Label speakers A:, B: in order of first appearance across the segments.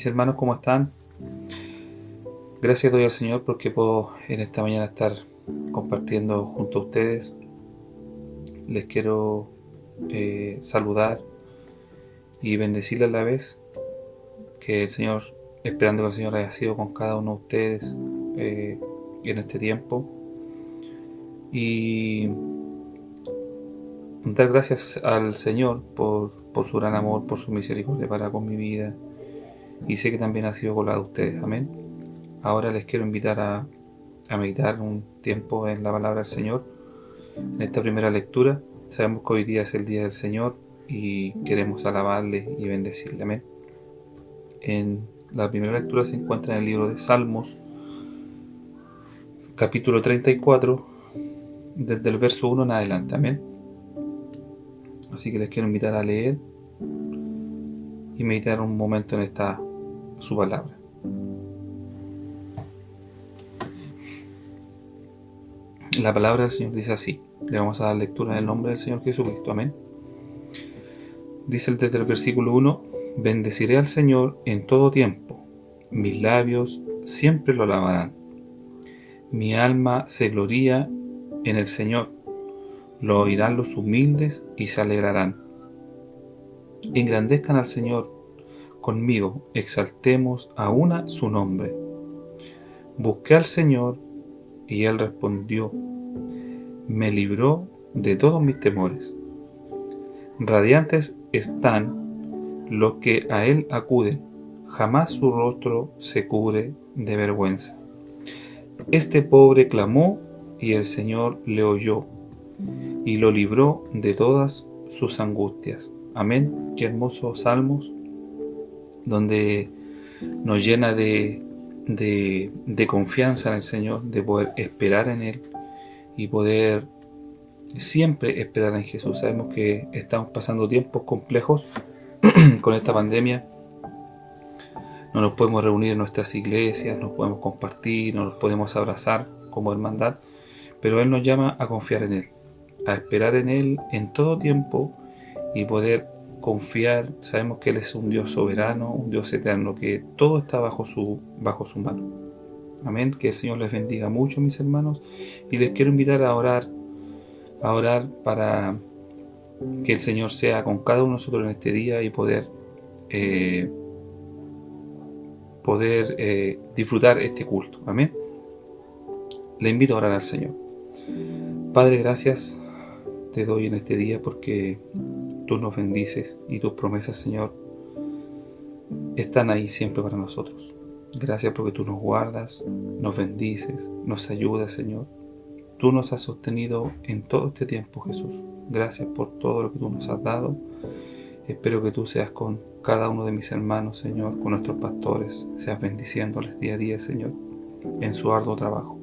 A: Mis hermanos, ¿cómo están? Gracias doy al Señor porque puedo en esta mañana estar compartiendo junto a ustedes. Les quiero saludar y bendecirles a la vez. Que el Señor, esperando que el Señor haya sido con cada uno de ustedes en este tiempo. Y dar gracias al Señor por su gran amor, por su misericordia para con mi vida. Y sé que también ha sido con la de ustedes. Amén. Ahora les quiero invitar a meditar un tiempo en la palabra del Señor. En esta primera lectura, sabemos que hoy día es el día del Señor y queremos alabarle y bendecirle. Amén. En la primera lectura se encuentra en el libro de Salmos, capítulo 34, desde el verso 1 en adelante. Amén. Así que les quiero invitar a leer y meditar un momento en su palabra. La palabra del Señor dice así. Le vamos a dar lectura en el nombre del Señor Jesucristo. Amén. Dice desde el versículo 1: Bendeciré al Señor en todo tiempo. Mis labios siempre lo alabarán. Mi alma se gloría en el Señor. Lo oirán los humildes y se alegrarán. Engrandezcan al Señor conmigo, exaltemos a una su nombre. Busqué al Señor y Él respondió. Me libró de todos mis temores. Radiantes están los que a Él acuden, jamás su rostro se cubre de vergüenza. Este pobre clamó y el Señor le oyó y lo libró de todas sus angustias. Amén. Qué hermosos salmos donde nos llena de confianza en el Señor, de poder esperar en Él y poder siempre esperar en Jesús. Sabemos que estamos pasando tiempos complejos con esta pandemia. No nos podemos reunir en nuestras iglesias, no podemos compartir, no nos podemos abrazar como hermandad, pero Él nos llama a confiar en Él, a esperar en Él en todo tiempo y poder confiar. Sabemos que Él es un Dios soberano, un Dios eterno, que todo está bajo su mano. Amén. Que el Señor les bendiga mucho, mis hermanos, y les quiero invitar a orar para que el Señor sea con cada uno de nosotros en este día y poder disfrutar este culto. Amén. Le invito a orar al Señor. Padre, gracias te doy en este día porque tú nos bendices y tus promesas, Señor, están ahí siempre para nosotros. Gracias porque tú nos guardas, nos bendices, nos ayudas, Señor. Tú nos has sostenido en todo este tiempo, Jesús. Gracias por todo lo que tú nos has dado. Espero que tú seas con cada uno de mis hermanos, Señor, con nuestros pastores. Seas bendiciéndoles día a día, Señor, en su arduo trabajo.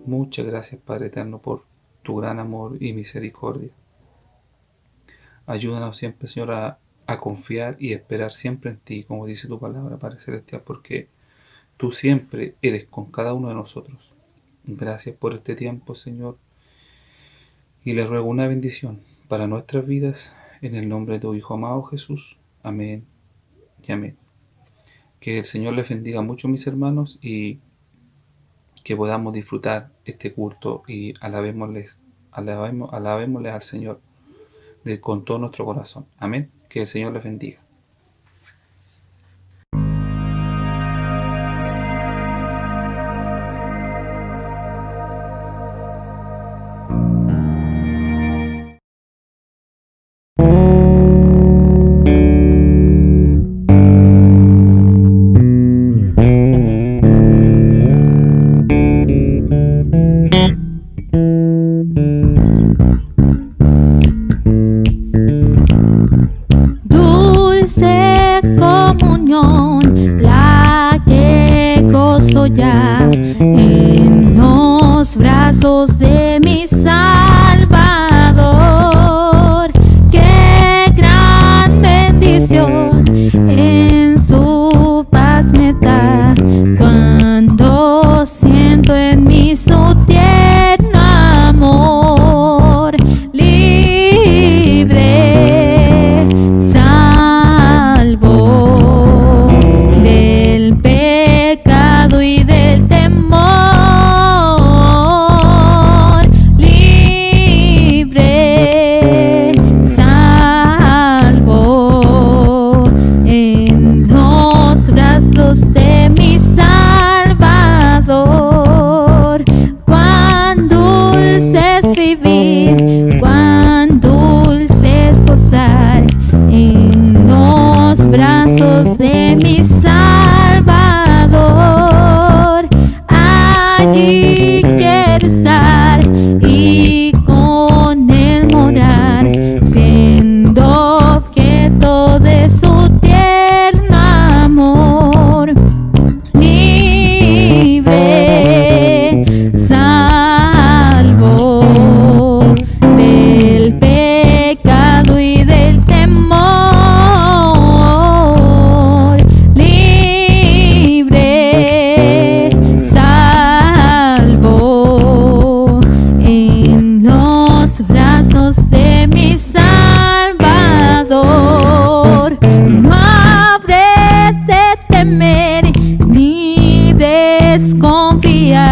A: Muchas gracias, Padre eterno, por tu gran amor y misericordia. Ayúdanos siempre, Señor, a confiar y esperar siempre en ti, como dice tu palabra, Padre celestial, porque tú siempre eres con cada uno de nosotros. Gracias por este tiempo, Señor, y le ruego una bendición para nuestras vidas en el nombre de tu Hijo amado Jesús. Amén y amén. Que el Señor les bendiga mucho, mis hermanos, y que podamos disfrutar este culto y alabémosle al Señor con todo nuestro corazón. Amén. Que el Señor les bendiga.
B: La que gozo ya en los brazos de mi Salvador. Qué gran bendición en su paz me da cuando siento en mí su tierno amor. Libre, salvo.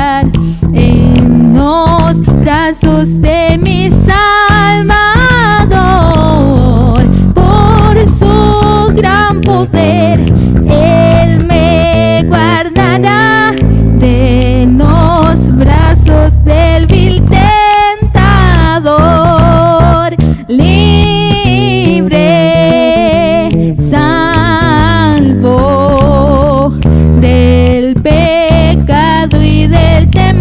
B: estar en los brazos de mi Salvador. Por su gran poder, Él me guardará de los brazos del vil tentador. Libre, salvo del pecado y del temor.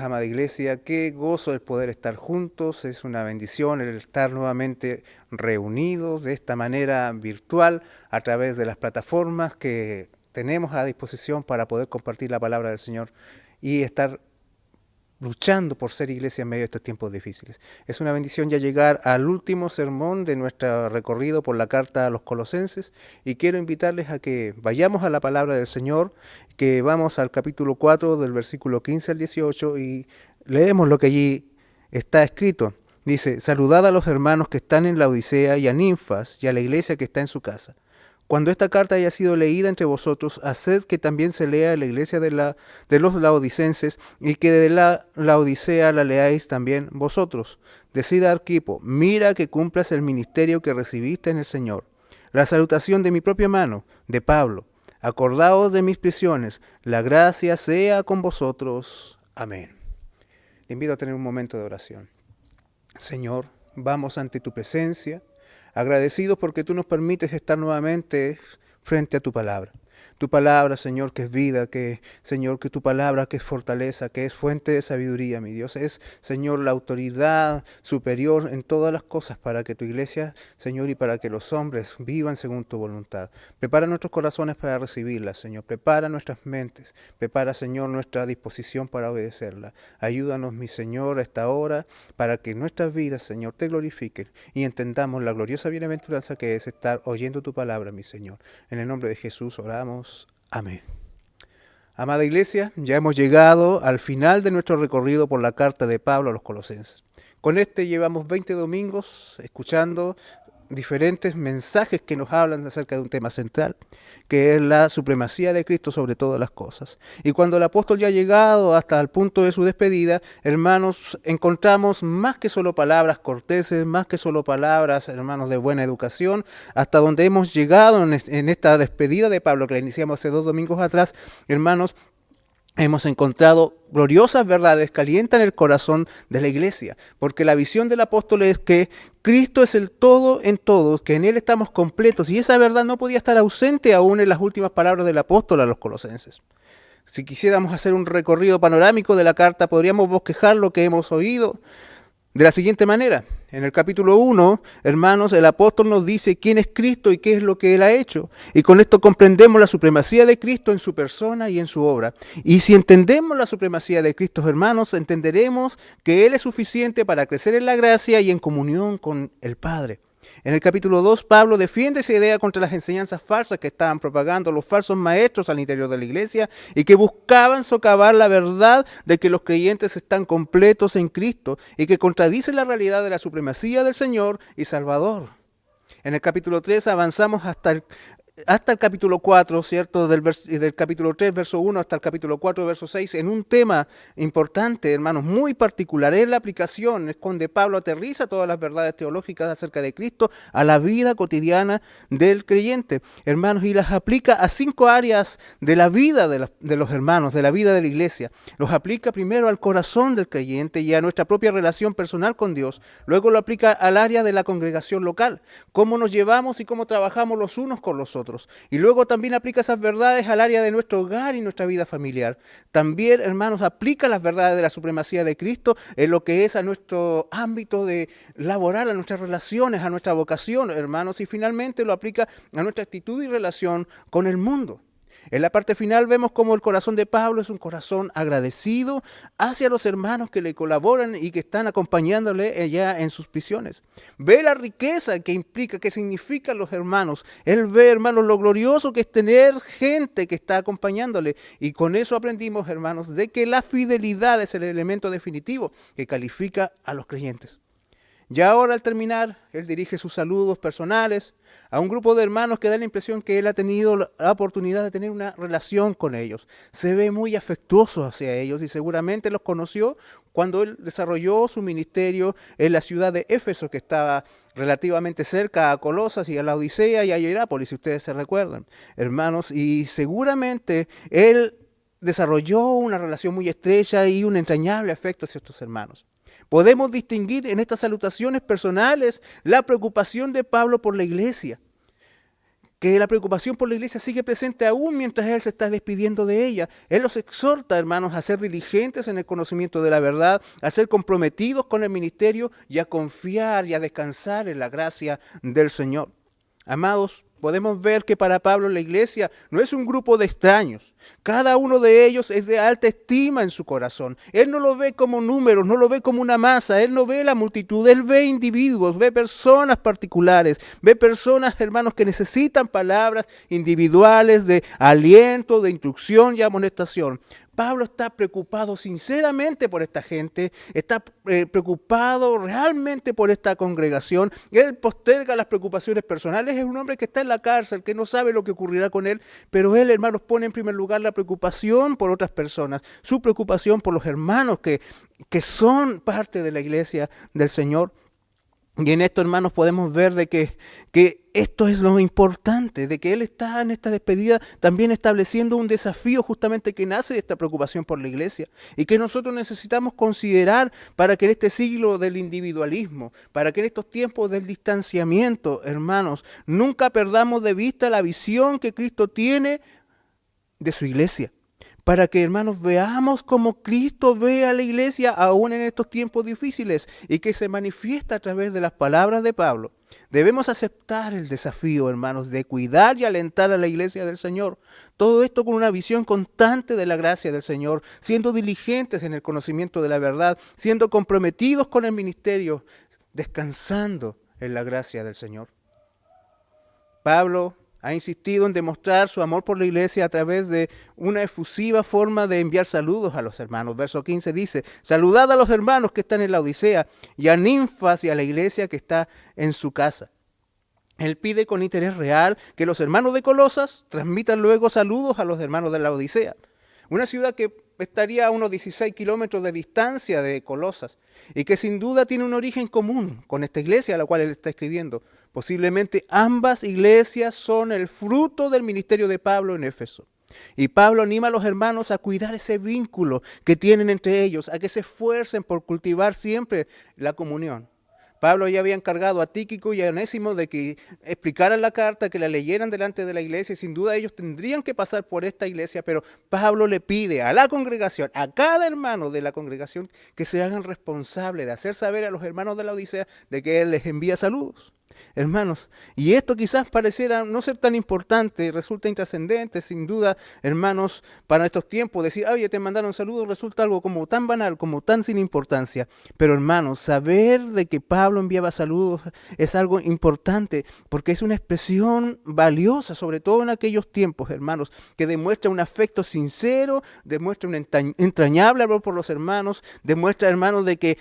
C: amada iglesia, qué gozo el poder estar juntos, es una bendición el estar nuevamente reunidos de esta manera virtual a través de las plataformas que tenemos a disposición para poder compartir la palabra del Señor y estar luchando por ser iglesia en medio de estos tiempos difíciles. Es una bendición ya llegar al último sermón de nuestro recorrido por la carta a los Colosenses y quiero invitarles a que vayamos a la palabra del Señor, que vamos al capítulo 4 del versículo 15 al 18 y leemos lo que allí está escrito. Dice: saludad a los hermanos que están en Laodicea y a Ninfas y a la iglesia que está en su casa. Cuando esta carta haya sido leída entre vosotros, haced que también se lea en la iglesia de los laodicenses y que de la Laodicea la leáis también vosotros. Decid a Arquipo: mira que cumplas el ministerio que recibiste en el Señor. La salutación de mi propia mano, de Pablo. Acordaos de mis prisiones. La gracia sea con vosotros. Amén. Le invito a tener un momento de oración. Señor, vamos ante tu presencia, agradecidos porque tú nos permites estar nuevamente frente a tu palabra. Tu palabra, Señor, que es vida, Señor, que tu palabra que es fortaleza, que es fuente de sabiduría, mi Dios. Es, Señor, la autoridad superior en todas las cosas para que tu iglesia, Señor, y para que los hombres vivan según tu voluntad. Prepara nuestros corazones para recibirla, Señor. Prepara nuestras mentes. Prepara, Señor, nuestra disposición para obedecerla. Ayúdanos, mi Señor, a esta hora para que nuestras vidas, Señor, te glorifiquen y entendamos la gloriosa bienaventuranza que es estar oyendo tu palabra, mi Señor. En el nombre de Jesús oramos. Amén. Amada iglesia, ya hemos llegado al final de nuestro recorrido por la carta de Pablo a los Colosenses. Con este llevamos 20 domingos escuchando diferentes mensajes que nos hablan acerca de un tema central, que es la supremacía de Cristo sobre todas las cosas. Y cuando el apóstol ya ha llegado hasta el punto de su despedida, hermanos, encontramos más que solo palabras corteses, más que solo palabras, hermanos, de buena educación, hasta donde hemos llegado en esta despedida de Pablo, que la iniciamos hace 2 domingos atrás, hermanos. Hemos encontrado gloriosas verdades que alientan el corazón de la iglesia, porque la visión del apóstol es que Cristo es el todo en todos, que en Él estamos completos, y esa verdad no podía estar ausente aún en las últimas palabras del apóstol a los Colosenses. Si quisiéramos hacer un recorrido panorámico de la carta, podríamos bosquejar lo que hemos oído de la siguiente manera. En el capítulo 1, hermanos, el apóstol nos dice quién es Cristo y qué es lo que Él ha hecho. Y con esto comprendemos la supremacía de Cristo en su persona y en su obra. Y si entendemos la supremacía de Cristo, hermanos, entenderemos que Él es suficiente para crecer en la gracia y en comunión con el Padre. En el capítulo 2, Pablo defiende esa idea contra las enseñanzas falsas que estaban propagando los falsos maestros al interior de la iglesia y que buscaban socavar la verdad de que los creyentes están completos en Cristo y que contradicen la realidad de la supremacía del Señor y Salvador. En el capítulo 3 avanzamos hasta el capítulo 4, ¿cierto? Del capítulo 3, verso 1 hasta el capítulo 4, verso 6, en un tema importante, hermanos, muy particular. Es la aplicación, es donde Pablo aterriza todas las verdades teológicas acerca de Cristo a la vida cotidiana del creyente, hermanos, y las aplica a 5 áreas de la vida de los hermanos, de la vida de la iglesia. Los aplica primero al corazón del creyente y a nuestra propia relación personal con Dios. Luego lo aplica al área de la congregación local, cómo nos llevamos y cómo trabajamos los unos con los otros. Y luego también aplica esas verdades al área de nuestro hogar y nuestra vida familiar. También, hermanos, aplica las verdades de la supremacía de Cristo en lo que es a nuestro ámbito de laboral, a nuestras relaciones, a nuestra vocación, hermanos. Y finalmente lo aplica a nuestra actitud y relación con el mundo. En la parte final vemos cómo el corazón de Pablo es un corazón agradecido hacia los hermanos que le colaboran y que están acompañándole allá en sus prisiones. Ve la riqueza que implica, que significan los hermanos. Él ve, hermanos, lo glorioso que es tener gente que está acompañándole. Y con eso aprendimos, hermanos, de que la fidelidad es el elemento definitivo que califica a los creyentes. Ya ahora, al terminar, él dirige sus saludos personales a un grupo de hermanos que da la impresión que él ha tenido la oportunidad de tener una relación con ellos. Se ve muy afectuoso hacia ellos y seguramente los conoció cuando él desarrolló su ministerio en la ciudad de Éfeso, que estaba relativamente cerca a Colosas y a la Odisea y a Hierápolis, si ustedes se recuerdan, hermanos, y seguramente él desarrolló una relación muy estrecha y un entrañable afecto hacia estos hermanos. Podemos distinguir en estas salutaciones personales la preocupación de Pablo por la iglesia. que la preocupación por la iglesia sigue presente aún mientras Él se está despidiendo de ella. Él los exhorta, hermanos, a ser diligentes en el conocimiento de la verdad, a ser comprometidos con el ministerio y a confiar y a descansar en la gracia del Señor. Amados, podemos ver que para Pablo la iglesia no es un grupo de extraños. Cada uno de ellos es de alta estima en su corazón. Él no lo ve como números, no lo ve como una masa. Él no ve la multitud, él ve individuos, ve personas particulares, ve personas, hermanos, que necesitan palabras individuales de aliento, de instrucción y amonestación. Pablo está preocupado sinceramente por esta gente, está preocupado realmente por esta congregación. Él posterga las preocupaciones personales. Es un hombre que está en la cárcel, que no sabe lo que ocurrirá con él, pero él, hermanos, pone en primer lugar la preocupación por otras personas, su preocupación por los hermanos que son parte de la iglesia del Señor. Y en esto, hermanos, podemos ver de que esto es lo importante, de que Él está en esta despedida también estableciendo un desafío justamente que nace de esta preocupación por la iglesia y que nosotros necesitamos considerar para que en este siglo del individualismo, para que en estos tiempos del distanciamiento, hermanos, nunca perdamos de vista la visión que Cristo tiene de su iglesia. Para que, hermanos, veamos cómo Cristo ve a la iglesia aún en estos tiempos difíciles y que se manifiesta a través de las palabras de Pablo. Debemos aceptar el desafío, hermanos, de cuidar y alentar a la iglesia del Señor. Todo esto con una visión constante de la gracia del Señor, siendo diligentes en el conocimiento de la verdad, siendo comprometidos con el ministerio, descansando en la gracia del Señor. Pablo ha insistido en demostrar su amor por la iglesia a través de una efusiva forma de enviar saludos a los hermanos. Verso 15 dice: saludad a los hermanos que están en la Odisea y a Ninfas y a la iglesia que está en su casa. Él pide con interés real que los hermanos de Colosas transmitan luego saludos a los hermanos de la Odisea, una ciudad que estaría a unos 16 kilómetros de distancia de Colosas y que sin duda tiene un origen común con esta iglesia a la cual él está escribiendo. Posiblemente ambas iglesias son el fruto del ministerio de Pablo en Éfeso. Y Pablo anima a los hermanos a cuidar ese vínculo que tienen entre ellos, a que se esfuercen por cultivar siempre la comunión. Pablo ya había encargado a Tíquico y a Onésimo de que explicaran la carta, que la leyeran delante de la iglesia, y sin duda ellos tendrían que pasar por esta iglesia, pero Pablo le pide a la congregación, a cada hermano de la congregación, que se hagan responsables de hacer saber a los hermanos de la Odisea de que él les envía saludos. Hermanos, y esto quizás pareciera no ser tan importante, resulta intrascendente, sin duda, hermanos, para estos tiempos, decir, oye, te mandaron saludos, resulta algo como tan banal, como tan sin importancia. Pero hermanos, saber de que Pablo enviaba saludos es algo importante, porque es una expresión valiosa, sobre todo en aquellos tiempos, hermanos, que demuestra un afecto sincero, demuestra un entrañable amor por los hermanos, demuestra, hermanos, de que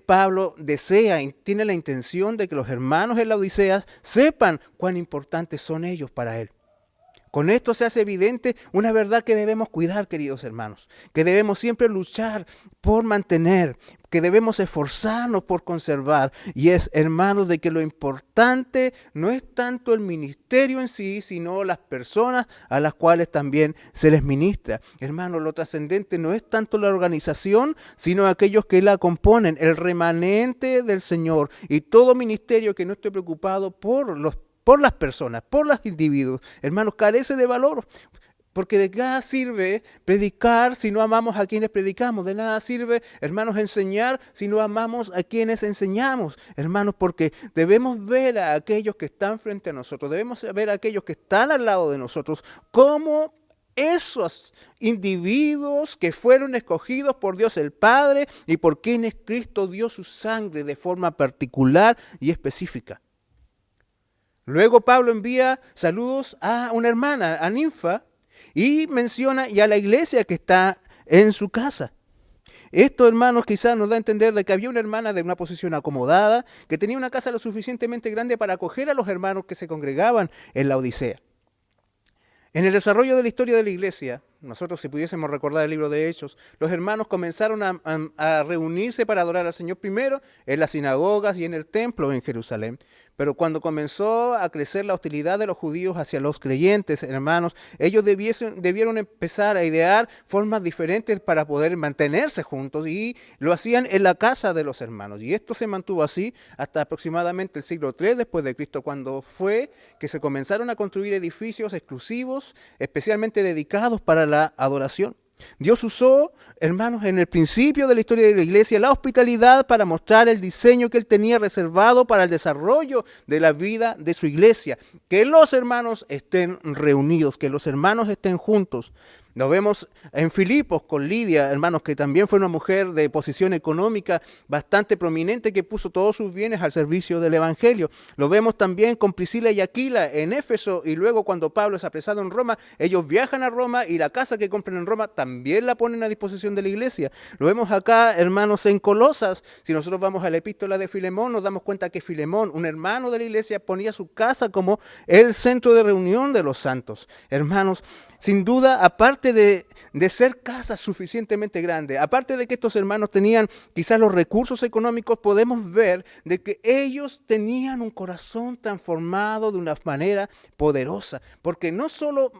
C: Pablo desea y tiene la intención de que los hermanos en la Odisea sepan cuán importantes son ellos para él. Con esto se hace evidente una verdad que debemos cuidar, queridos hermanos, que debemos siempre luchar por mantener, que debemos esforzarnos por conservar. Y es, hermanos, de que lo importante no es tanto el ministerio en sí, sino las personas a las cuales también se les ministra. Hermanos, lo trascendente no es tanto la organización, sino aquellos que la componen, el remanente del Señor. Y todo ministerio que no esté preocupado por las personas, por los individuos, hermanos, carece de valor. Porque de nada sirve predicar si no amamos a quienes predicamos. De nada sirve, hermanos, enseñar si no amamos a quienes enseñamos. Hermanos, porque debemos ver a aquellos que están frente a nosotros, debemos ver a aquellos que están al lado de nosotros como esos individuos que fueron escogidos por Dios el Padre y por quienes Cristo dio su sangre de forma particular y específica. Luego Pablo envía saludos a una hermana, a Ninfa, y menciona y a la iglesia que está en su casa. Esto, hermanos, quizás nos da a entender de que había una hermana de una posición acomodada, que tenía una casa lo suficientemente grande para acoger a los hermanos que se congregaban en la Odisea. En el desarrollo de la historia de la iglesia, nosotros si pudiésemos recordar el libro de Hechos, los hermanos comenzaron a reunirse para adorar al Señor primero en las sinagogas y en el templo en Jerusalén. Pero cuando comenzó a crecer la hostilidad de los judíos hacia los creyentes, hermanos, ellos debieron empezar a idear formas diferentes para poder mantenerse juntos, y lo hacían en la casa de los hermanos. Y esto se mantuvo así hasta aproximadamente el siglo III después de Cristo, cuando fue que se comenzaron a construir edificios exclusivos, especialmente dedicados para la adoración. Dios usó, hermanos, en el principio de la historia de la iglesia, la hospitalidad para mostrar el diseño que Él tenía reservado para el desarrollo de la vida de su iglesia. Que los hermanos estén reunidos, que los hermanos estén juntos. Lo vemos en Filipos con Lidia, hermanos, que también fue una mujer de posición económica bastante prominente que puso todos sus bienes al servicio del Evangelio. Lo vemos también con Priscila y Aquila en Éfeso, y luego cuando Pablo es apresado en Roma, ellos viajan a Roma y la casa que compran en Roma también la ponen a disposición de la iglesia. Lo vemos acá, hermanos, en Colosas. Si nosotros vamos a la epístola de Filemón, nos damos cuenta que Filemón, un hermano de la iglesia, ponía su casa como el centro de reunión de los santos. Hermanos, sin duda, aparte de ser casas suficientemente grandes, aparte de que estos hermanos tenían quizás los recursos económicos, podemos ver de que ellos tenían un corazón transformado de una manera poderosa, porque no solo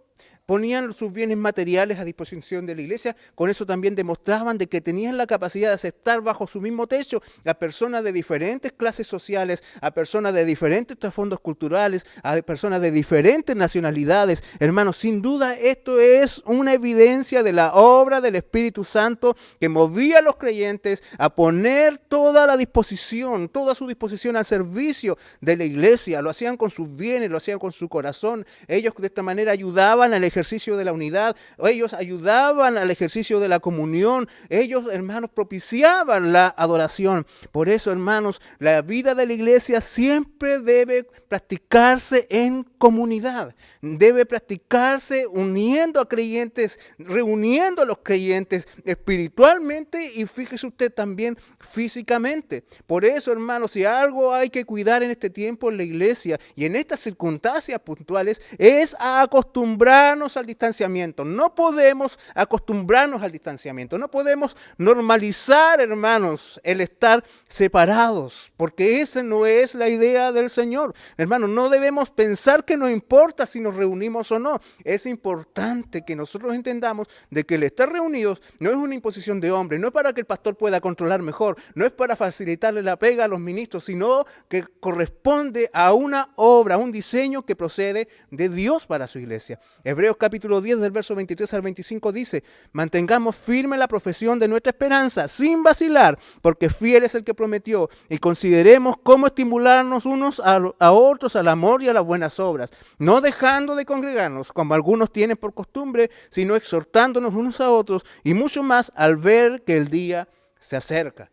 C: ponían sus bienes materiales a disposición de la iglesia, con eso también demostraban de que tenían la capacidad de aceptar bajo su mismo techo a personas de diferentes clases sociales, a personas de diferentes trasfondos culturales, a personas de diferentes nacionalidades. Hermanos, sin duda esto es una evidencia de la obra del Espíritu Santo que movía a los creyentes a poner toda su disposición al servicio de la iglesia. Lo hacían con sus bienes, lo hacían con su corazón. Ellos de esta manera ayudaban al ejercicio de la unidad, ellos ayudaban al ejercicio de la comunión, ellos, hermanos, propiciaban la adoración. Por eso, hermanos, la vida de la iglesia siempre debe practicarse en comunidad, debe practicarse uniendo a creyentes, reuniendo a los creyentes espiritualmente y fíjese usted también físicamente. Por eso, hermanos, si algo hay que cuidar en este tiempo en la iglesia y en estas circunstancias puntuales es a acostumbrarnos al distanciamiento. No podemos acostumbrarnos al distanciamiento, no podemos normalizar, hermanos, el estar separados, porque esa no es la idea del Señor. Hermanos, no debemos pensar que nos importa si nos reunimos o no. Es importante que nosotros entendamos de que el estar reunidos no es una imposición de hombre, no es para que el pastor pueda controlar mejor, no es para facilitarle la pega a los ministros, sino que corresponde a una obra, a un diseño que procede de Dios para su iglesia. Hebreos capítulo 10 del verso 23 al 25 dice: mantengamos firme la profesión de nuestra esperanza sin vacilar, porque fiel es el que prometió, y consideremos cómo estimularnos unos a otros al amor y a las buenas obras, no dejando de congregarnos como algunos tienen por costumbre, sino exhortándonos unos a otros, y mucho más al ver que el día se acerca.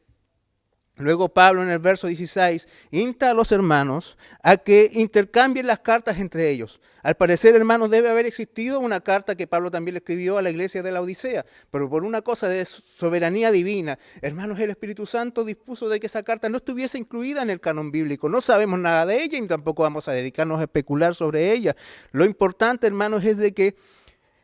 C: Luego Pablo en el verso 16 insta a los hermanos a que intercambien las cartas entre ellos. Al parecer, hermanos, debe haber existido una carta que Pablo también le escribió a la iglesia de la Odisea, pero por una cosa de soberanía divina, hermanos, el Espíritu Santo dispuso de que esa carta no estuviese incluida en el canon bíblico. No sabemos nada de ella y tampoco vamos a dedicarnos a especular sobre ella. Lo importante, hermanos, es de que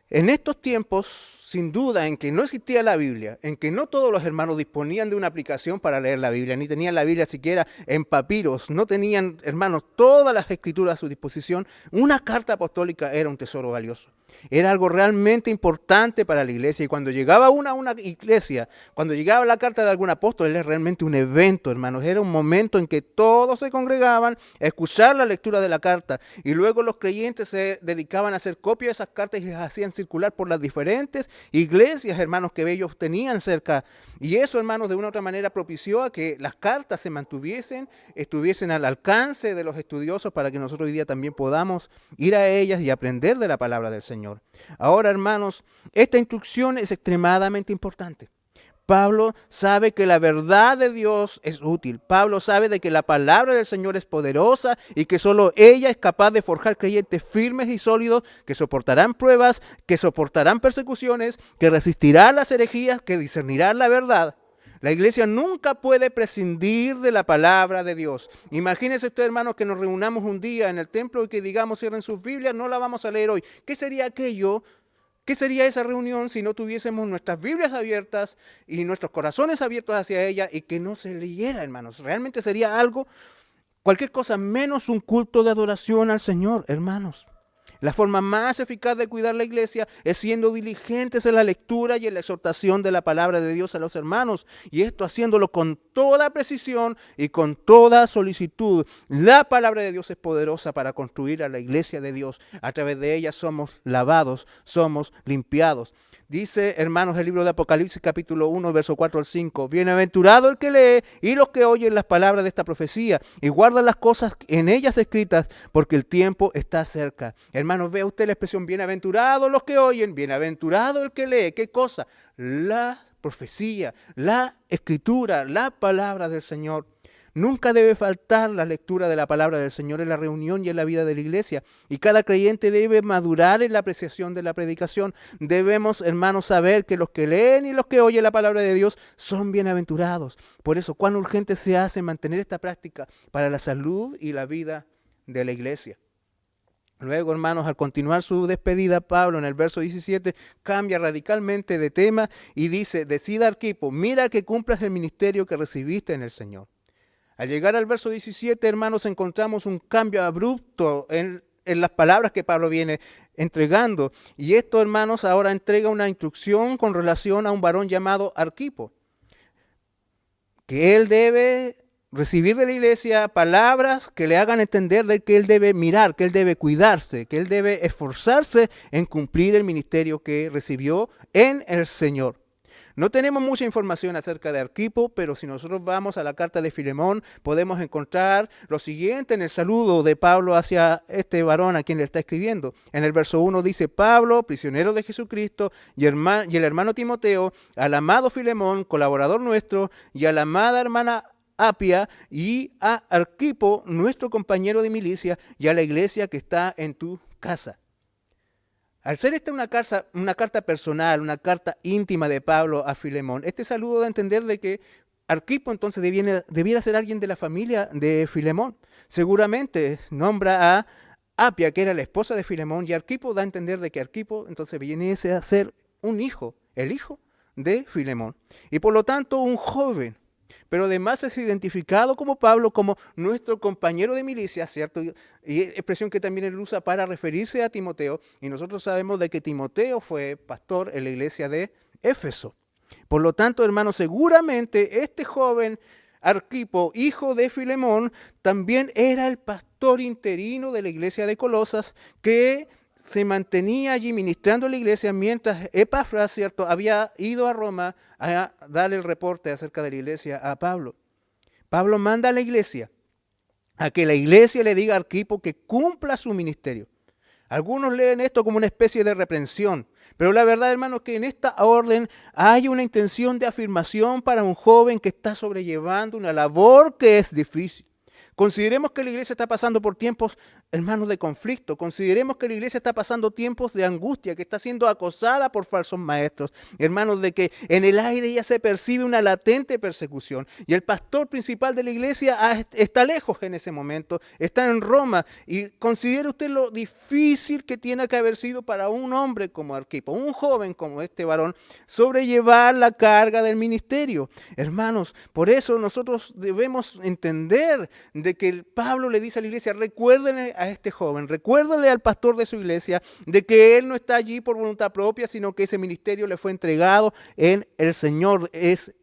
C: en estos tiempos, sin duda, en que no existía la Biblia, en que no todos los hermanos disponían de una aplicación para leer la Biblia, ni tenían la Biblia siquiera en papiros, no tenían, hermanos, todas las escrituras a su disposición, una carta apostólica era un tesoro valioso. Era algo realmente importante para la iglesia, y cuando llegaba una iglesia, cuando llegaba la carta de algún apóstol, era realmente un evento, hermanos. Era un momento en que todos se congregaban a escuchar la lectura de la carta, y luego los creyentes se dedicaban a hacer copia de esas cartas y las hacían circular por las diferentes iglesias, hermanos, que ellos tenían cerca. Y eso, hermanos, de una u otra manera propició a que las cartas se estuviesen al alcance de los estudiosos, para que nosotros hoy día también podamos ir a ellas y aprender de la palabra del Señor. Ahora, hermanos, esta instrucción es extremadamente importante. Pablo sabe que la verdad de Dios es útil. Pablo sabe de que la palabra del Señor es poderosa y que solo ella es capaz de forjar creyentes firmes y sólidos que soportarán pruebas, que soportarán persecuciones, que resistirán las herejías, que discernirán la verdad. La iglesia nunca puede prescindir de la palabra de Dios. Imagínense usted, hermanos, que nos reunamos un día en el templo y que digamos: cierren sus Biblias, no la vamos a leer hoy. ¿Qué sería aquello ¿Qué sería esa reunión si no tuviésemos nuestras Biblias abiertas y nuestros corazones abiertos hacia ella y que no se leyera, hermanos? Realmente sería algo, cualquier cosa menos un culto de adoración al Señor, hermanos. La forma más eficaz de cuidar la iglesia es siendo diligentes en la lectura y en la exhortación de la palabra de Dios a los hermanos. Y esto haciéndolo con toda precisión y con toda solicitud. La palabra de Dios es poderosa para construir a la iglesia de Dios. A través de ella somos lavados, somos limpiados. Dice, hermanos, el libro de Apocalipsis capítulo 1, verso 4 al 5. Bienaventurado el que lee y los que oyen las palabras de esta profecía y guardan las cosas en ellas escritas, porque el tiempo está cerca. Hermanos, vea usted la expresión bienaventurados los que oyen, bienaventurado el que lee. ¿Qué cosa? La profecía, la escritura, la palabra del Señor. Nunca debe faltar la lectura de la palabra del Señor en la reunión y en la vida de la iglesia. Y cada creyente debe madurar en la apreciación de la predicación. Debemos, hermanos, saber que los que leen y los que oyen la palabra de Dios son bienaventurados. Por eso, cuán urgente se hace mantener esta práctica para la salud y la vida de la iglesia. Luego, hermanos, al continuar su despedida, Pablo en el verso 17 cambia radicalmente de tema y dice, decida Arquipo, mira que cumplas el ministerio que recibiste en el Señor. Al llegar al verso 17, hermanos, encontramos un cambio abrupto en las palabras que Pablo viene entregando. Y esto, hermanos, ahora entrega una instrucción con relación a un varón llamado Arquipo, que él debe recibir de la iglesia palabras que le hagan entender de que él debe mirar, que él debe cuidarse, que él debe esforzarse en cumplir el ministerio que recibió en el Señor. No tenemos mucha información acerca de Arquipo, pero si nosotros vamos a la carta de Filemón, podemos encontrar lo siguiente en el saludo de Pablo hacia este varón a quien le está escribiendo. En el verso 1 dice, Pablo, prisionero de Jesucristo, y el hermano Timoteo, al amado Filemón, colaborador nuestro, y a la amada hermana Apia, y a Arquipo, nuestro compañero de milicia, y a la iglesia que está en tu casa. Al ser esta una carta personal, una carta íntima de Pablo a Filemón, este saludo da a entender de que Arquipo entonces debiera ser alguien de la familia de Filemón. Seguramente nombra a Apia, que era la esposa de Filemón, y Arquipo da a entender de que Arquipo entonces viene a ser un hijo, el hijo de Filemón. Y por lo tanto un joven, pero además es identificado como Pablo, como nuestro compañero de milicia, ¿cierto? Y expresión que también él usa para referirse a Timoteo. Y nosotros sabemos de que Timoteo fue pastor en la iglesia de Éfeso. Por lo tanto, hermanos, seguramente este joven Arquipo, hijo de Filemón, también era el pastor interino de la iglesia de Colosas, que se mantenía allí ministrando en la iglesia mientras Epafras, ¿cierto?, había ido a Roma a darle el reporte acerca de la iglesia a Pablo. Pablo manda a la iglesia a que la iglesia le diga a Arquipo que cumpla su ministerio. Algunos leen esto como una especie de reprensión, pero la verdad, hermanos, que en esta orden hay una intención de afirmación para un joven que está sobrellevando una labor que es difícil. Consideremos que la iglesia está pasando por tiempos, hermanos, de conflicto. Consideremos que la iglesia está pasando tiempos de angustia, que está siendo acosada por falsos maestros. Hermanos, de que en el aire ya se percibe una latente persecución. Y el pastor principal de la iglesia está lejos en ese momento, está en Roma. Y considere usted lo difícil que tiene que haber sido para un hombre como Arquipo, un joven como este varón, sobrellevar la carga del ministerio. Hermanos, por eso nosotros debemos entender de que Pablo le dice a la iglesia, recuérdenle a este joven, recuérdenle al pastor de su iglesia, de que él no está allí por voluntad propia, sino que ese ministerio le fue entregado en el Señor,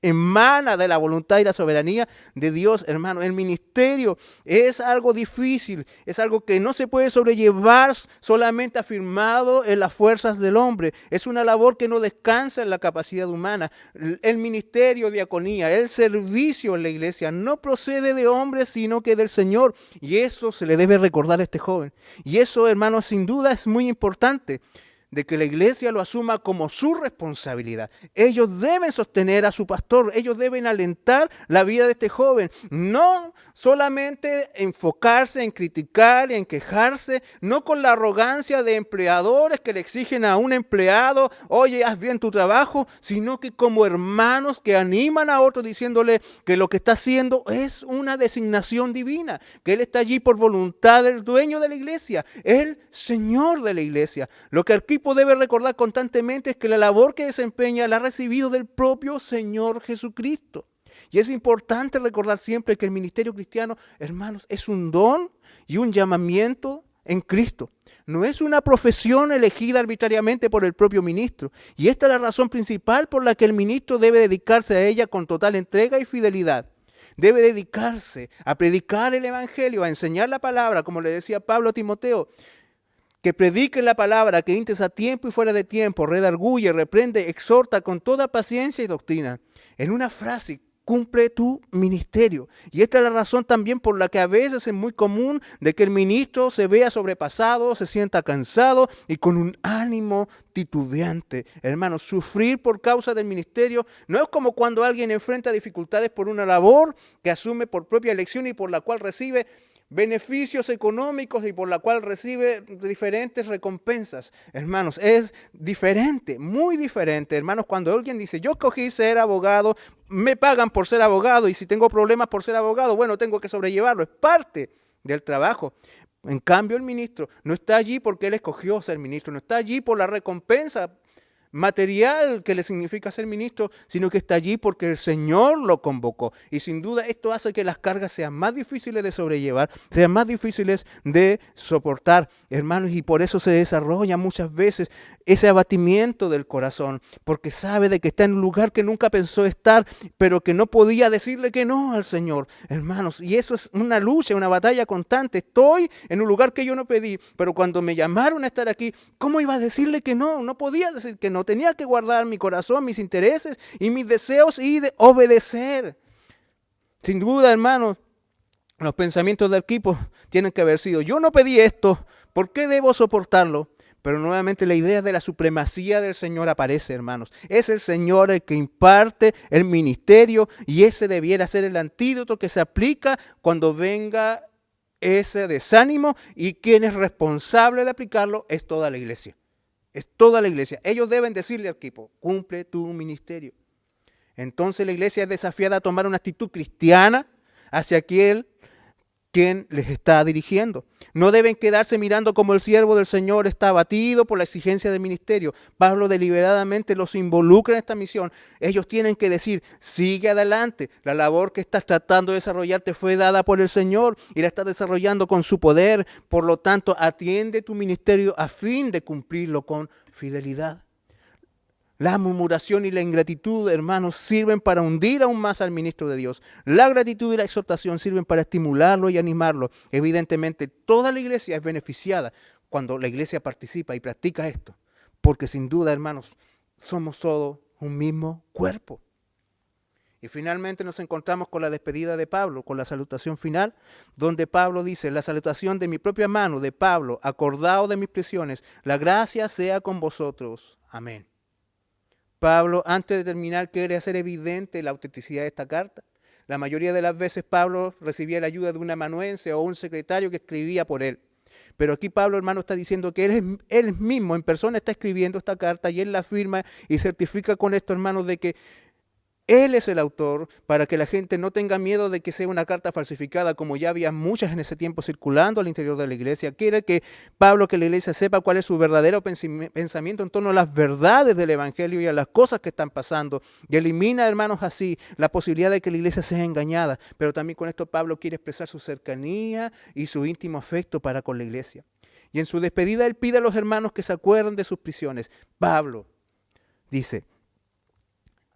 C: emana de la voluntad y la soberanía de Dios, hermano. El ministerio es algo difícil, es algo que no se puede sobrellevar solamente afirmado en las fuerzas del hombre, es una labor que no descansa en la capacidad humana. El ministerio, diaconía, el servicio en la iglesia no procede de hombres, sino que del Señor, y eso se le debe recordar a este joven. Y eso, hermanos, sin duda es muy importante, de que la iglesia lo asuma como su responsabilidad. Ellos deben sostener a su pastor, ellos deben alentar la vida de este joven, no solamente enfocarse en criticar y en quejarse, no con la arrogancia de empleadores que le exigen a un empleado, oye, haz bien tu trabajo, sino que como hermanos que animan a otros diciéndole que lo que está haciendo es una designación divina, que él está allí por voluntad del dueño de la iglesia, el Señor de la iglesia. Lo que Arquipo equipo debe recordar constantemente es que la labor que desempeña la ha recibido del propio Señor Jesucristo. Y es importante recordar siempre que el ministerio cristiano, hermanos, es un don y un llamamiento en Cristo. No es una profesión elegida arbitrariamente por el propio ministro. Y esta es la razón principal por la que el ministro debe dedicarse a ella con total entrega y fidelidad. Debe dedicarse a predicar el evangelio, a enseñar la palabra, como le decía Pablo a Timoteo, que prediquen la palabra, que intes a tiempo y fuera de tiempo, redarguye, reprende, exhorta con toda paciencia y doctrina. En una frase, cumple tu ministerio. Y esta es la razón también por la que a veces es muy común de que el ministro se vea sobrepasado, se sienta cansado y con un ánimo titubeante. Hermanos, sufrir por causa del ministerio no es como cuando alguien enfrenta dificultades por una labor que asume por propia elección y por la cual recibe beneficios económicos y por la cual recibe diferentes recompensas. Hermanos, es diferente, muy diferente. Hermanos, cuando alguien dice, yo escogí ser abogado, me pagan por ser abogado y si tengo problemas por ser abogado, bueno, tengo que sobrellevarlo, es parte del trabajo. En cambio, el ministro no está allí porque él escogió ser ministro, no está allí por la recompensa material que le significa ser ministro, sino que está allí porque el Señor lo convocó. Y sin duda esto hace que las cargas sean más difíciles de sobrellevar, sean más difíciles de soportar, hermanos, y por eso se desarrolla muchas veces ese abatimiento del corazón, porque sabe de que está en un lugar que nunca pensó estar, pero que no podía decirle que no al Señor, hermanos, y eso es una lucha, una batalla constante. Estoy en un lugar que yo no pedí, pero cuando me llamaron a estar aquí, ¿cómo iba a decirle que no? No podía decir que no. Tenía que guardar mi corazón, mis intereses y mis deseos y de obedecer. Sin duda, hermanos, los pensamientos del equipo tienen que haber sido, yo no pedí esto, ¿por qué debo soportarlo? Pero nuevamente la idea de la supremacía del Señor aparece, hermanos. Es el Señor el que imparte el ministerio y ese debiera ser el antídoto que se aplica cuando venga ese desánimo, y quien es responsable de aplicarlo es toda la iglesia. Es toda la iglesia. Ellos deben decirle al equipo, cumple tu ministerio. Entonces la iglesia es desafiada a tomar una actitud cristiana hacia aquel quien les está dirigiendo. No deben quedarse mirando como el siervo del Señor está abatido por la exigencia del ministerio. Pablo deliberadamente los involucra en esta misión. Ellos tienen que decir, sigue adelante. La labor que estás tratando de desarrollar te fue dada por el Señor y la estás desarrollando con su poder. Por lo tanto, atiende tu ministerio a fin de cumplirlo con fidelidad. La murmuración y la ingratitud, hermanos, sirven para hundir aún más al ministro de Dios. La gratitud y la exhortación sirven para estimularlo y animarlo. Evidentemente, toda la iglesia es beneficiada cuando la iglesia participa y practica esto. Porque sin duda, hermanos, somos todos un mismo cuerpo. Y finalmente nos encontramos con la despedida de Pablo, con la salutación final, donde Pablo dice, la salutación de mi propia mano, de Pablo, acordado de mis prisiones, la gracia sea con vosotros. Amén. Pablo, antes de terminar, quiere hacer evidente la autenticidad de esta carta. La mayoría de las veces Pablo recibía la ayuda de un amanuense o un secretario que escribía por él. Pero aquí Pablo, hermano, está diciendo que él mismo en persona está escribiendo esta carta y él la firma y certifica con esto, hermanos, de que él es el autor, para que la gente no tenga miedo de que sea una carta falsificada, como ya había muchas en ese tiempo circulando al interior de la iglesia. Quiere que Pablo, que la iglesia sepa cuál es su verdadero pensamiento en torno a las verdades del evangelio y a las cosas que están pasando. Y elimina, hermanos, así la posibilidad de que la iglesia sea engañada. Pero también con esto Pablo quiere expresar su cercanía y su íntimo afecto para con la iglesia. Y en su despedida él pide a los hermanos que se acuerden de sus prisiones. Pablo dice,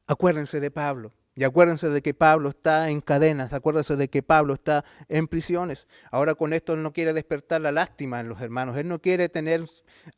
C: acuérdense de Pablo y acuérdense de que Pablo está en cadenas, acuérdense de que Pablo está en prisiones. Ahora con esto él no quiere despertar la lástima en los hermanos, él no quiere tener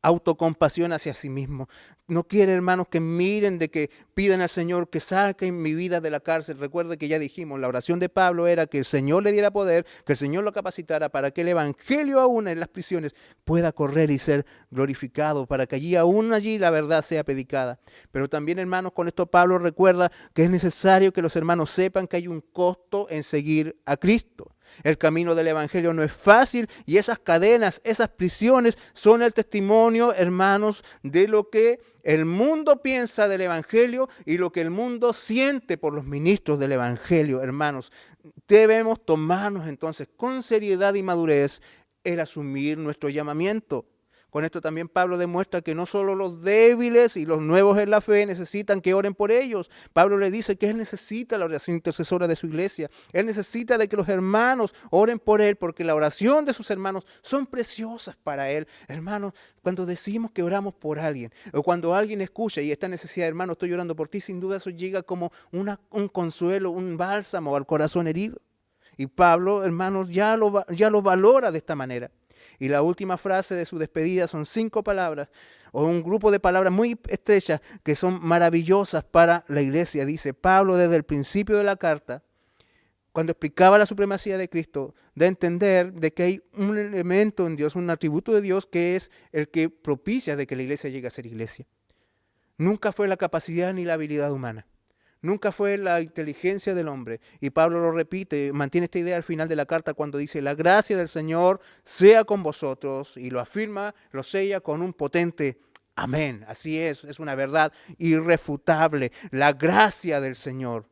C: autocompasión hacia sí mismo. No quiere, hermanos, que miren de que pidan al Señor que saquen mi vida de la cárcel. Recuerde que ya dijimos, la oración de Pablo era que el Señor le diera poder, que el Señor lo capacitara para que el evangelio aún en las prisiones pueda correr y ser glorificado, para que allí la verdad sea predicada. Pero también, hermanos, con esto Pablo recuerda que es necesario que los hermanos sepan que hay un costo en seguir a Cristo. El camino del evangelio no es fácil y esas cadenas, esas prisiones son el testimonio, hermanos, de lo que el mundo piensa del evangelio y lo que el mundo siente por los ministros del evangelio, hermanos. Debemos tomarnos entonces con seriedad y madurez el asumir nuestro llamamiento. Con esto también Pablo demuestra que no solo los débiles y los nuevos en la fe necesitan que oren por ellos. Pablo le dice que él necesita la oración intercesora de su iglesia. Él necesita de que los hermanos oren por él, porque la oración de sus hermanos son preciosas para él. Hermanos, cuando decimos que oramos por alguien, o cuando alguien escucha y está en necesidad, hermano, estoy orando por ti, sin duda eso llega como un consuelo, un bálsamo al corazón herido. Y Pablo, hermanos, ya lo valora de esta manera. Y la última frase de su despedida son 5 palabras, o un grupo de palabras muy estrechas que son maravillosas para la iglesia. Dice Pablo desde el principio de la carta, cuando explicaba la supremacía de Cristo, da a entender de que hay un elemento en Dios, un atributo de Dios que es el que propicia de que la iglesia llegue a ser iglesia. Nunca fue la capacidad ni la habilidad humana. Nunca fue la inteligencia del hombre. Y Pablo lo repite, mantiene esta idea al final de la carta cuando dice, la gracia del Señor sea con vosotros, y lo afirma, lo sella con un potente amén. Así es una verdad irrefutable. La gracia del Señor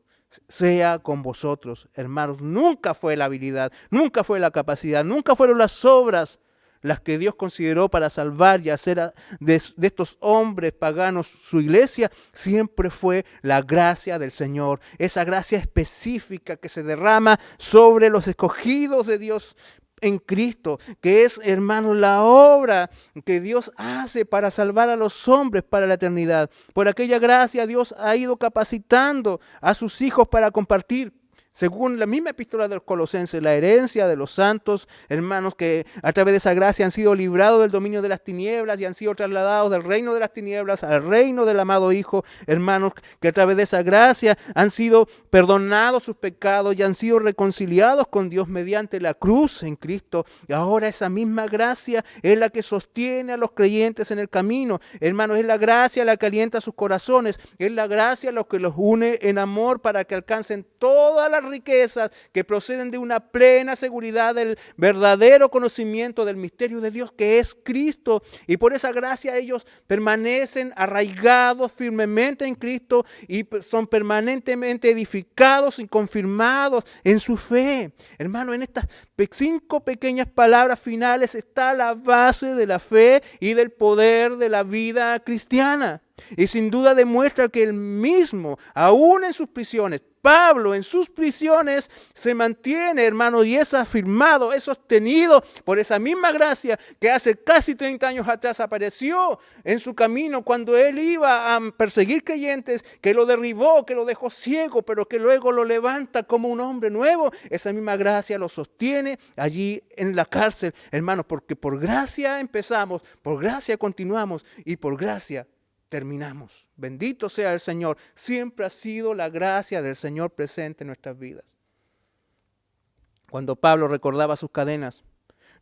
C: sea con vosotros, hermanos. Nunca fue la habilidad, nunca fue la capacidad, nunca fueron las obras las que Dios consideró para salvar y hacer de estos hombres paganos su iglesia. Siempre fue la gracia del Señor, esa gracia específica que se derrama sobre los escogidos de Dios en Cristo, que es, hermanos, la obra que Dios hace para salvar a los hombres para la eternidad. Por aquella gracia Dios ha ido capacitando a sus hijos para compartir, según la misma epístola de los Colosenses, la herencia de los santos, hermanos, que a través de esa gracia han sido librados del dominio de las tinieblas y han sido trasladados del reino de las tinieblas al reino del amado Hijo. Hermanos, que a través de esa gracia han sido perdonados sus pecados y han sido reconciliados con Dios mediante la cruz en Cristo. Y ahora esa misma gracia es la que sostiene a los creyentes en el camino. Hermanos, es la gracia la que alienta sus corazones. Es la gracia lo que los une en amor para que alcancen todas las riquezas que proceden de una plena seguridad del verdadero conocimiento del misterio de Dios que es Cristo. Y por esa gracia ellos permanecen arraigados firmemente en Cristo y son permanentemente edificados y confirmados en su fe. Hermano, en estas 5 pequeñas palabras finales está la base de la fe y del poder de la vida cristiana. Y sin duda demuestra que él mismo, aún en sus prisiones, Pablo en sus prisiones se mantiene, hermano, y es afirmado, es sostenido por esa misma gracia que hace casi 30 años atrás apareció en su camino cuando él iba a perseguir creyentes, que lo derribó, que lo dejó ciego, pero que luego lo levanta como un hombre nuevo. Esa misma gracia lo sostiene allí en la cárcel, hermanos, porque por gracia empezamos, por gracia continuamos y por gracia terminamos. Bendito sea el Señor. Siempre ha sido la gracia del Señor presente en nuestras vidas. Cuando Pablo recordaba sus cadenas,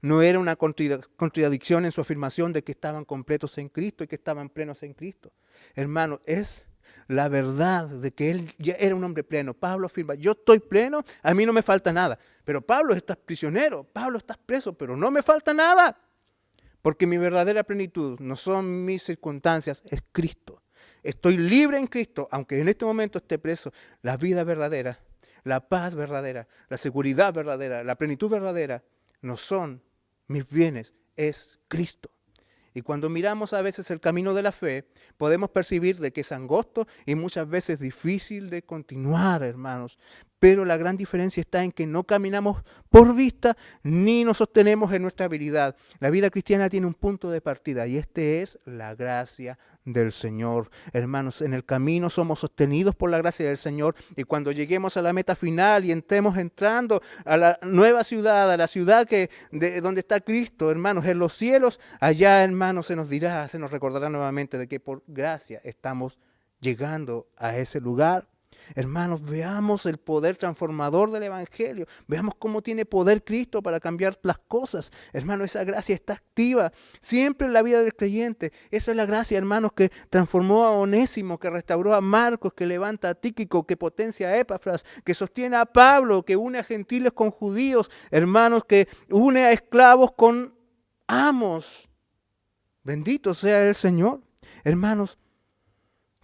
C: no era una contradicción en su afirmación de que estaban completos en Cristo y que estaban plenos en Cristo. Hermano, es la verdad de que él ya era un hombre pleno. Pablo afirma, yo estoy pleno, a mí no me falta nada. Pero Pablo, estás prisionero, Pablo, estás preso, pero no me falta nada. Porque mi verdadera plenitud no son mis circunstancias, es Cristo. Estoy libre en Cristo, aunque en este momento esté preso. La vida verdadera, la paz verdadera, la seguridad verdadera, la plenitud verdadera, no son mis bienes, es Cristo. Y cuando miramos a veces el camino de la fe, podemos percibir de que es angosto y muchas veces difícil de continuar, hermanos. Pero la gran diferencia está en que no caminamos por vista ni nos sostenemos en nuestra habilidad. La vida cristiana tiene un punto de partida y este es la gracia del Señor. Hermanos, en el camino somos sostenidos por la gracia del Señor y cuando lleguemos a la meta final y estemos entrando a la nueva ciudad, a la ciudad donde está Cristo, hermanos, en los cielos, allá, hermanos, se nos dirá, se nos recordará nuevamente de que por gracia estamos llegando a ese lugar. Hermanos, veamos el poder transformador del Evangelio. Veamos cómo tiene poder Cristo para cambiar las cosas. Hermanos, esa gracia está activa siempre en la vida del creyente. Esa es la gracia, hermanos, que transformó a Onésimo, que restauró a Marcos, que levanta a Tíquico, que potencia a Epafras, que sostiene a Pablo, que une a gentiles con judíos. Hermanos, que une a esclavos con amos. Bendito sea el Señor. Hermanos,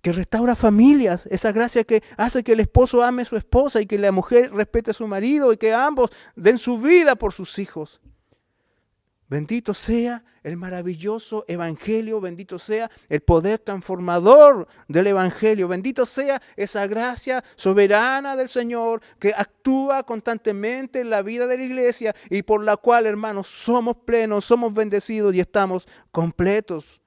C: que restaura familias, esa gracia que hace que el esposo ame a su esposa y que la mujer respete a su marido y que ambos den su vida por sus hijos. Bendito sea el maravilloso evangelio, bendito sea el poder transformador del evangelio, bendito sea esa gracia soberana del Señor que actúa constantemente en la vida de la iglesia y por la cual, hermanos, somos plenos, somos bendecidos y estamos completos.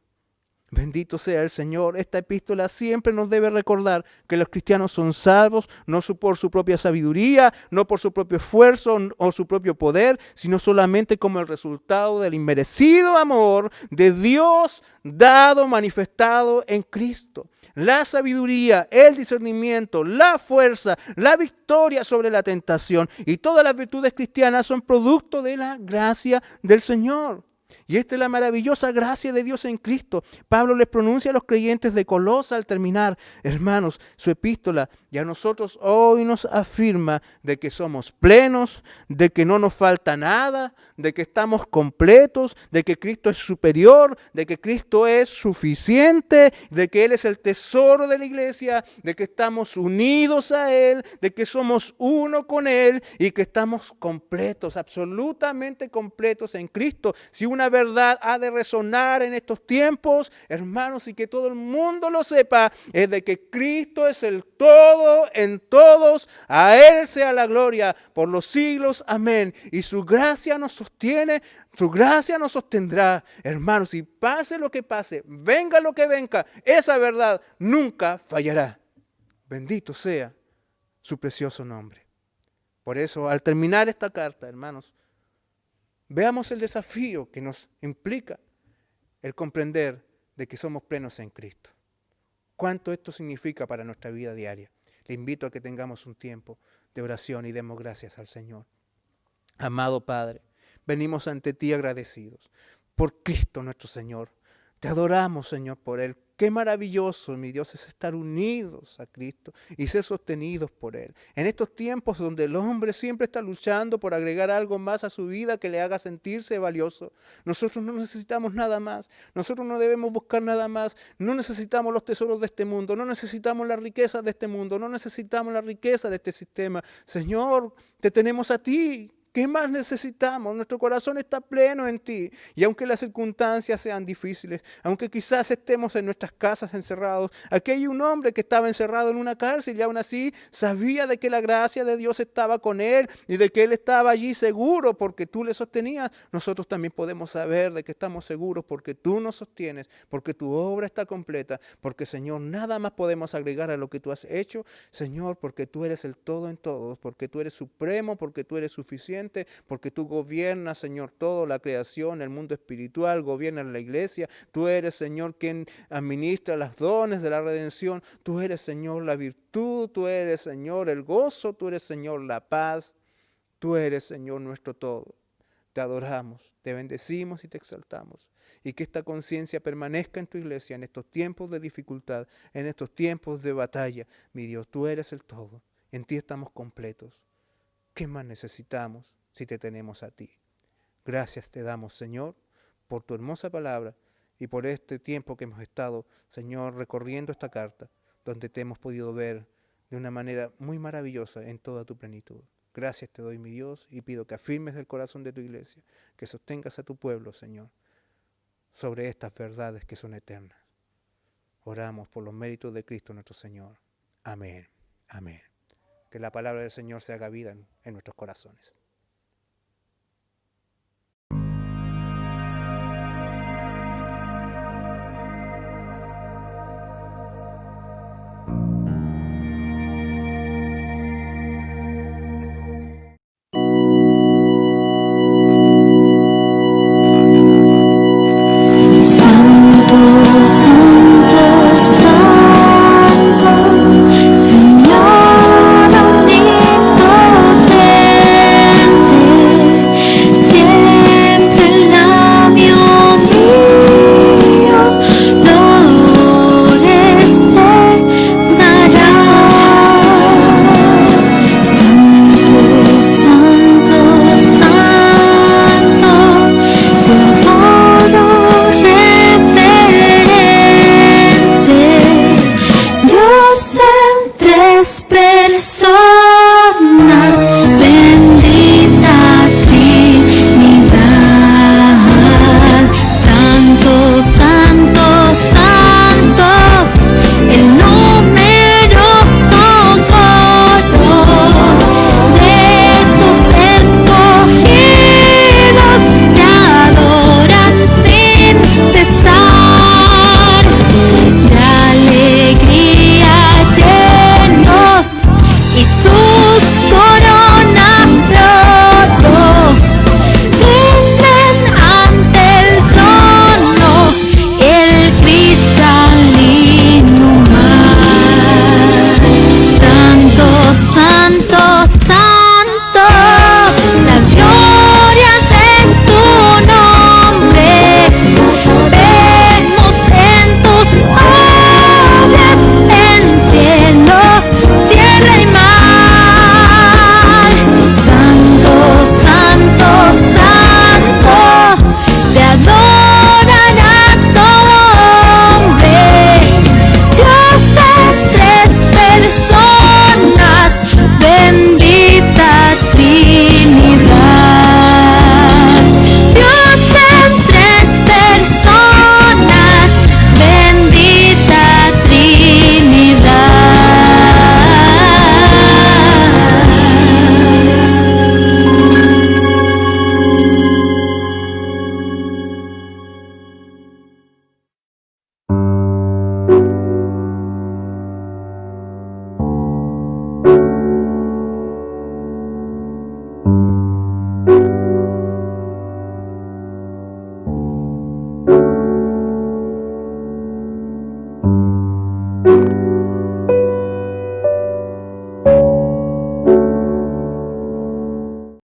C: Bendito sea el Señor. Esta epístola siempre nos debe recordar que los cristianos son salvos, no por su propia sabiduría, no por su propio esfuerzo o su propio poder, sino solamente como el resultado del inmerecido amor de Dios dado, manifestado en Cristo. La sabiduría, el discernimiento, la fuerza, la victoria sobre la tentación y todas las virtudes cristianas son producto de la gracia del Señor. Y esta es la maravillosa gracia de Dios en Cristo. Pablo les pronuncia a los creyentes de Colosa al terminar, hermanos, su epístola. Y a nosotros hoy nos afirma de que somos plenos, de que no nos falta nada, de que estamos completos, de que Cristo es superior, de que Cristo es suficiente, de que Él es el tesoro de la iglesia, de que estamos unidos a Él, de que somos uno con Él y que estamos completos, absolutamente completos en Cristo. Si una verdad ha de resonar en estos tiempos, hermanos, y que todo el mundo lo sepa, es de que Cristo es el todo en todos, a Él sea la gloria por los siglos, amén. Y su gracia nos sostiene, su gracia nos sostendrá, hermanos, y pase lo que pase, venga lo que venga, esa verdad nunca fallará. Bendito sea su precioso nombre. Por eso, al terminar esta carta, hermanos, veamos el desafío que nos implica el comprender de que somos plenos en Cristo. ¿Cuánto esto significa para nuestra vida diaria? Le invito a que tengamos un tiempo de oración y demos gracias al Señor. Amado Padre, venimos ante ti agradecidos por Cristo nuestro Señor. Te adoramos, Señor, por Él. Qué maravilloso, mi Dios, es estar unidos a Cristo y ser sostenidos por Él. En estos tiempos donde el hombre siempre está luchando por agregar algo más a su vida que le haga sentirse valioso, nosotros no necesitamos nada más. Nosotros no debemos buscar nada más. No necesitamos los tesoros de este mundo. No necesitamos las riquezas de este mundo. No necesitamos la riqueza de este sistema. Señor, te tenemos a ti. ¿Qué más necesitamos? Nuestro corazón está pleno en ti. Y aunque las circunstancias sean difíciles, aunque quizás estemos en nuestras casas encerrados, aquí hay un hombre que estaba encerrado en una cárcel y aún así sabía de que la gracia de Dios estaba con él y de que él estaba allí seguro porque tú le sostenías. Nosotros también podemos saber de que estamos seguros porque tú nos sostienes, porque tu obra está completa, porque, Señor, nada más podemos agregar a lo que tú has hecho, Señor, porque tú eres el todo en todos, porque tú eres supremo, porque tú eres suficiente, porque tú gobiernas, Señor, toda la creación, el mundo espiritual, gobiernas la iglesia. Tú eres, Señor, quien administra los dones de la redención. Tú eres, Señor, la virtud. Tú eres, Señor, el gozo. Tú eres, Señor, la paz. Tú eres, Señor, nuestro todo. Te adoramos, te bendecimos y te exaltamos. Y que esta conciencia permanezca en tu iglesia en estos tiempos de dificultad, en estos tiempos de batalla. Mi Dios, tú eres el todo. En ti estamos completos. ¿Qué más necesitamos si te tenemos a ti? Gracias te damos, Señor, por tu hermosa palabra y por este tiempo que hemos estado, Señor, recorriendo esta carta, donde te hemos podido ver de una manera muy maravillosa en toda tu plenitud. Gracias te doy, mi Dios, y pido que afirmes el corazón de tu iglesia, que sostengas a tu pueblo, Señor, sobre estas verdades que son eternas. Oramos por los méritos de Cristo nuestro Señor. Amén. Amén. Que la palabra del Señor se haga vida en nuestros corazones.